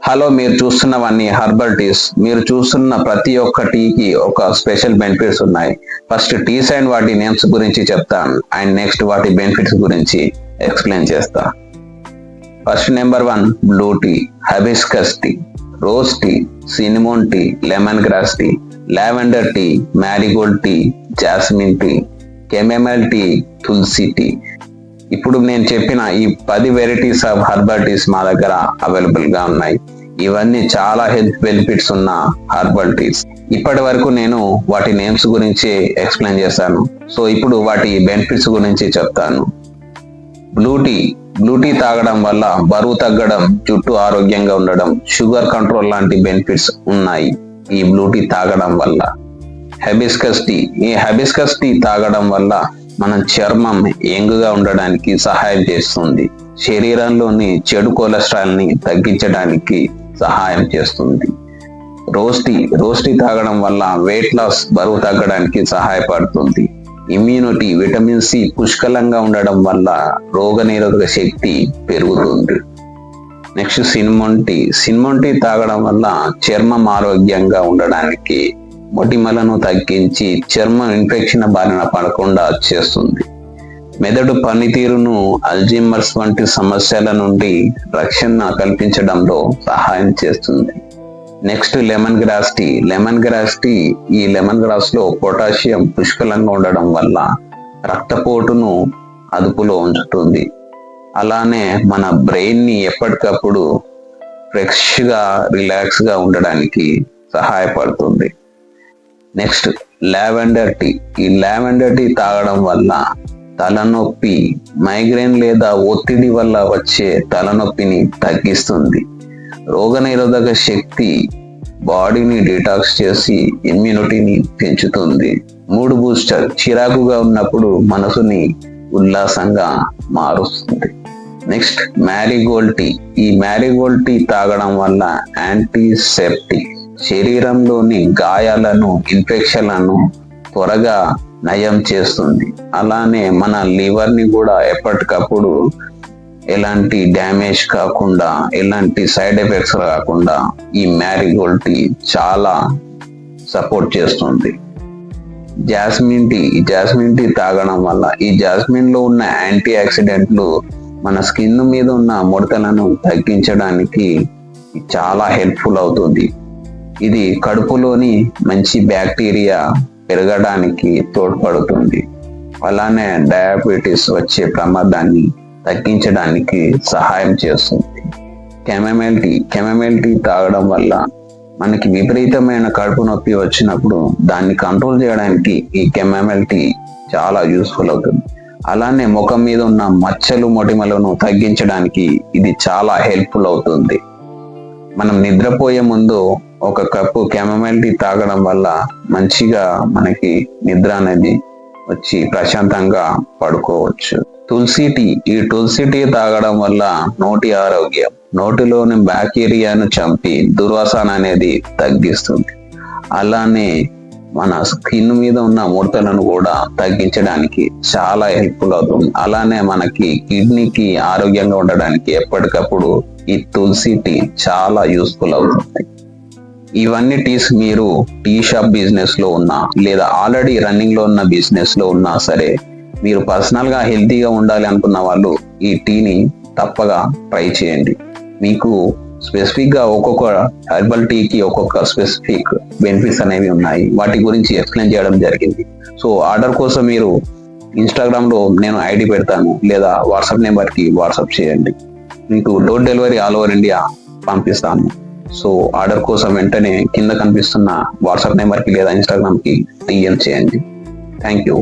Hello, మీరు చూస్తున్నవన్నీ herbal teas. మీరు చూస్తున్న ప్రతి ఒక్క టీకి ఒక స్పెషల్ బెనిఫిట్స్ ఉన్నాయి. ఫస్ట్ టీస్ అండ్ వాటి నేమ్స్ గురించి చెప్తాను అండ్ నెక్స్ట్ వాటి బెనిఫిట్స్ గురించి ఎక్స్ప్లెయిన్ చేస్తా. First number 1, blue tea, hibiscus tea, rose tea, cinnamon tea, lemon grass tea, lavender tea, marigold tea, jasmine tea, chamomile tea, tulsi tea. ఇప్పుడు నేను చెప్పిన ఈ 10 వెరైటీస్ ఆఫ్ హర్బల్ టీస్ మా దగ్గర అవైలబుల్ గా ఉన్నాయి. ఇవన్నీ చాలా హెల్త్ బెనిఫిట్స్ ఉన్న హర్బల్ టీస్. ఇప్పటి వరకు నేను వాటి నేమ్స్ గురించి ఎక్స్ప్లెయిన్ చేశాను. సో ఇప్పుడు వాటి బెనిఫిట్స్ గురించి చెప్తాను. బ్లూ టీ తాగడం వల్ల బరువు తగ్గడం, జుట్టు ఆరోగ్యంగా ఉండడం, షుగర్ కంట్రోల్ లాంటి బెనిఫిట్స్ ఉన్నాయి ఈ బ్లూ టీ తాగడం వల్ల. హైబిస్కస్ టీ తాగడం వల్ల మన చర్మం యంగ్గా ఉండడానికి సహాయం చేస్తుంది. శరీరంలోని చెడు కొలెస్ట్రాల్ ని తగ్గించడానికి సహాయం చేస్తుంది. రోజ్ టీ తాగడం వల్ల వెయిట్ లాస్, బరువు తగ్గడానికి సహాయపడుతుంది. ఇమ్యూనిటీ, విటమిన్ సి పుష్కలంగా ఉండడం వల్ల రోగనిరోధక శక్తి పెరుగుతుంది. నెక్స్ట్ సినిమోన్ టీ తాగడం వల్ల చర్మం ఆరోగ్యంగా ఉండడానికి, మొటిమలను తగ్గించి చర్మం ఇన్ఫెక్షన్ బారిన పడకుండా చేస్తుంది. మెదడు పనితీరును, అల్జీమర్స్ వంటి సమస్యల నుండి రక్షణ కల్పించడంలో సహాయం చేస్తుంది. Next lemon grass tea. ఈ లెమన్ గ్రాస్ లో పొటాషియం పుష్కలంగా ఉండడం వల్ల రక్తపోటును అదుపులో ఉంచుతుంది. అలానే మన బ్రెయిన్ ని ఎప్పటికప్పుడు ఫ్రెష్ గా, రిలాక్స్ గా ఉండడానికి సహాయపడుతుంది. Next lavender tea. ఈ లావెండర్ టీ తాగడం వల్ల తలనొప్పి, మైగ్రేన్ లేదా ఒత్తిడి వల్ల వచ్చే తలనొప్పిని తగ్గిస్తుంది. రోగనిరోధక శక్తి, బాడీని డిటాక్స్ చేసి ఇమ్యూనిటీని పెంచుతుంది. Mood booster. చిరాకుగా ఉన్నప్పుడు మనసుని ఉల్లాసంగా మారుస్తుంది. Next marigold tea. ఈ మ్యారీగోల్డ్ టీ తాగడం వల్ల యాంటీసెప్టిక్, శరీరంలోని గాయాలను, ఇన్ఫెక్షన్లను త్వరగా నయం చేస్తుంది. అలానే మన లివర్ ని కూడా ఎప్పటికప్పుడు ఎలాంటి డ్యామేజ్ కాకుండా, ఎలాంటి సైడ్ ఎఫెక్ట్స్ కాకుండా ఈ మ్యారీగోల్డ్ టీ చాలా సపోర్ట్ చేస్తుంది. జాస్మిన్ టీ తాగడం వల్ల ఈ జాస్మిన్ లో ఉన్న యాంటీ ఆక్సిడెంట్లు మన స్కిన్ మీద ఉన్న ముడతలను తగ్గించడానికి చాలా హెల్ప్ఫుల్ అవుతుంది. ఇది కడుపులోని మంచి బ్యాక్టీరియా పెరగడానికి తోడ్పడుతుంది. అలానే డయాబెటీస్ వచ్చే ప్రమాదాన్ని తగ్గించడానికి సహాయం చేస్తుంది. కెమెమైల్ టీ తాగడం వల్ల మనకి విపరీతమైన కడుపు నొప్పి వచ్చినప్పుడు దాన్ని కంట్రోల్ చేయడానికి ఈ కెమెమైల్ టీ చాలా యూస్ఫుల్ అవుతుంది. అలానే ముఖం మీద ఉన్న మచ్చలు, మొటిమలను తగ్గించడానికి ఇది చాలా హెల్ప్ఫుల్ అవుతుంది. మనం నిద్రపోయే ముందు ఒక కప్పు కెమెమైల్ టీ తాగడం వల్ల మంచిగా మనకి నిద్ర అనేది వచ్చి ప్రశాంతంగా పడుకోవచ్చు. ఈ తులసి టీ తాగడం వల్ల నోటి ఆరోగ్యం, నోటిలోని బ్యాక్టీరియాను చంపి దుర్వాసన అనేది తగ్గిస్తుంది. అలానే మన స్కిన్ మీద ఉన్న ముడతలను కూడా తగ్గించడానికి చాలా హెల్ప్ఫుల్ అవుతుంది. అలానే మనకి కిడ్నీకి ఆరోగ్యంగా ఉండడానికి ఎప్పటికప్పుడు ఈ తులసి టీ చాలా యూస్ఫుల్ అవుతుంది. ఇవన్నీ టీస్ మీరు టీ షాప్ బిజినెస్ లో ఉన్నా, లేదా ఆల్రెడీ రన్నింగ్ లో ఉన్న బిజినెస్ లో ఉన్నా సరే, మీరు పర్సనల్ గా హెల్తీగా ఉండాలి అనుకున్న వాళ్ళు ఈ టీని తప్పగా ట్రై చేయండి. మీకు స్పెసిఫిక్ గా ఒక్కొక్క హెర్బల్ టీకి ఒక్కొక్క స్పెసిఫిక్ బెనిఫిట్స్ అనేవి ఉన్నాయి. వాటి గురించి ఎక్స్ప్లెయిన్ చేయడం జరిగింది. సో ఆర్డర్ కోసం మీరు ఇన్స్టాగ్రామ్ లో నేను ఐడి పెడతాను, లేదా వాట్సాప్ నెంబర్ కి వాట్సాప్ చేయండి. మీకు door delivery all over India పంపిస్తాను. సో ఆర్డర్ కోసం వెంటనే కింద కనిపిస్తున్న వాట్సాప్ నెంబర్ కి లేదా ఇన్స్టాగ్రామ్ కి DM చేయండి. Thank you.